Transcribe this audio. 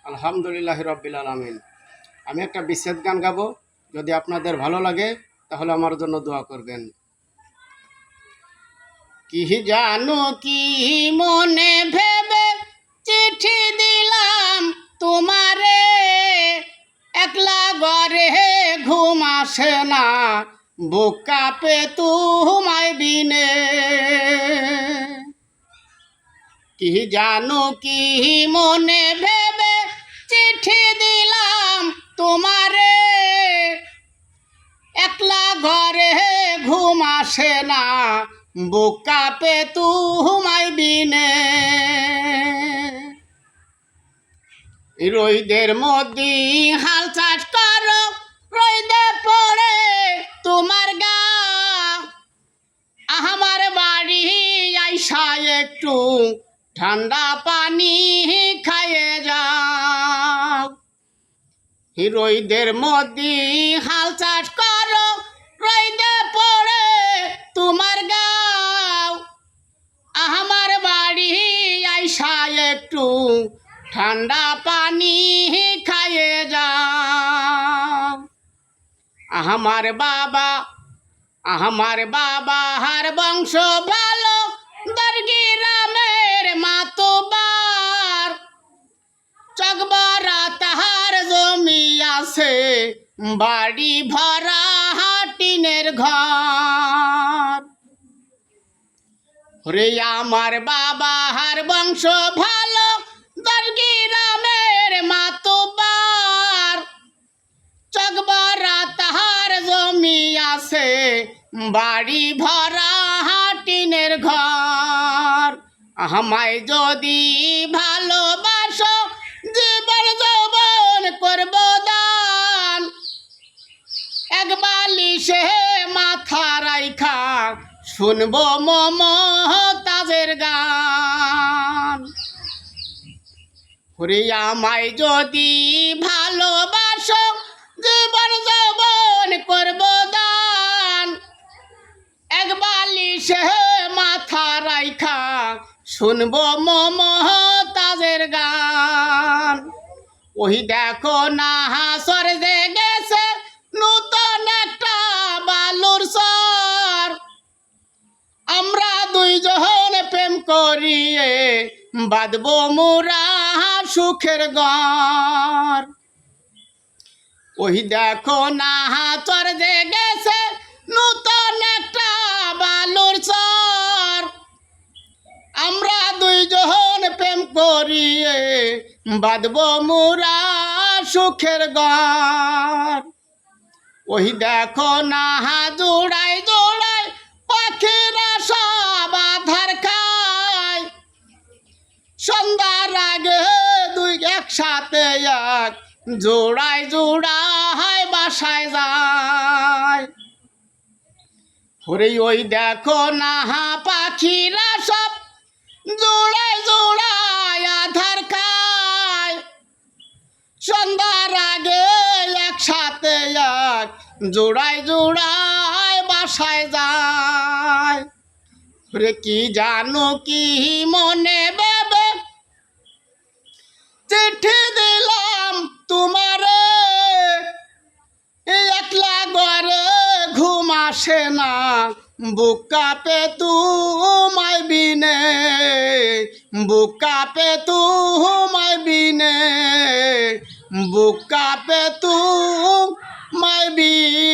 আলহামদুলিল্লাহ রাব্বিল আলামিন। আমি একটা বিচ্ছেদ গান গাবো, যদি আপনাদের ভালো লাগে তাহলে আমার জন্য দোয়া করবেন। কি জানো কি মনে ভেবে চিঠি দিলাম তোমারে, একলা ঘরে ঘুম আসে না, বুক কাঁপে তোমায় বিনে। কি জানো কি মনে ভেবে চিঠি দিলাম তোমারে, একলা ঘরে ঘুম আসে না, বুক কাঁপে তোমায় বিনে। রোদের মধ্যে হাল চাষ করো, রোদে পড়ে তোমার গা, আমার বাড়ি আইসা একটু ঠান্ডা পানি খাইয়ে যাও। রোদের মধ্যে হাল চাষ করো, রোদে পড়ে তোমার গাও, আমার বাড়ি আইসা একটু ঠান্ডা পানি খাইয়ে যাও। আমার বাবার বংশ ভালো, দরগিরামের মাতবার, চকবরা তাহার জমি আছে, বাড়ি ভরা টিনের ঘর। রে আমার বাবার বংশ ভালো, দরগিরামের মাতবার, চকবরা তাহার জমি আছে, বাড়ি ভরা টিনের ঘর। আমায় যদি ভালোবাসো, জীবন যৌবন করব দান, এক বালিশে মাথা রাইখা শুনবো মমতাজের গান। ওরে আমায় যদি ভালোবাসো, জীবন যৌবন করব দান, এক বালিশে মাথা রাইখা শুনবো মমতাজের গান। ওই দেখো না হাসর যে গেছে নূতন একটা বালুর চর, আমরা দুইজন প্রেম করিয়ে বাঁধবো মোরা সুখের ঘর। ওই দেখো না চর যে গেছে নূতন একটা বালুর চর, আমরা দুইজন প্রেম করিয়ে বাঁধবো মোরা সুখের ঘর। ওই দেখো না জোড়ায় জোড়ায় পাখিরা সব আধার খায়, সন্ধ্যার আগে দুই একসাথে এক জোড়ায় জোড়ায় বাসায় যায়। ওরে ওই দেখো না পাখিরা সব জোড়ায় জোড়ায় আধার খায়, সন্ধ্যার আগে একসাথে এক জোড়ায় জোড়ায় বাসায় যায়। রে কি জানো কি মনে ভেবে চিঠি দিলাম তোমারে, একলা ঘরে ঘুম আসে না, বুক কাঁপে তোমায় বিনে, বুক কাঁপে তোমায় বিনে, বুক কাঁপে তোমায় বিনে।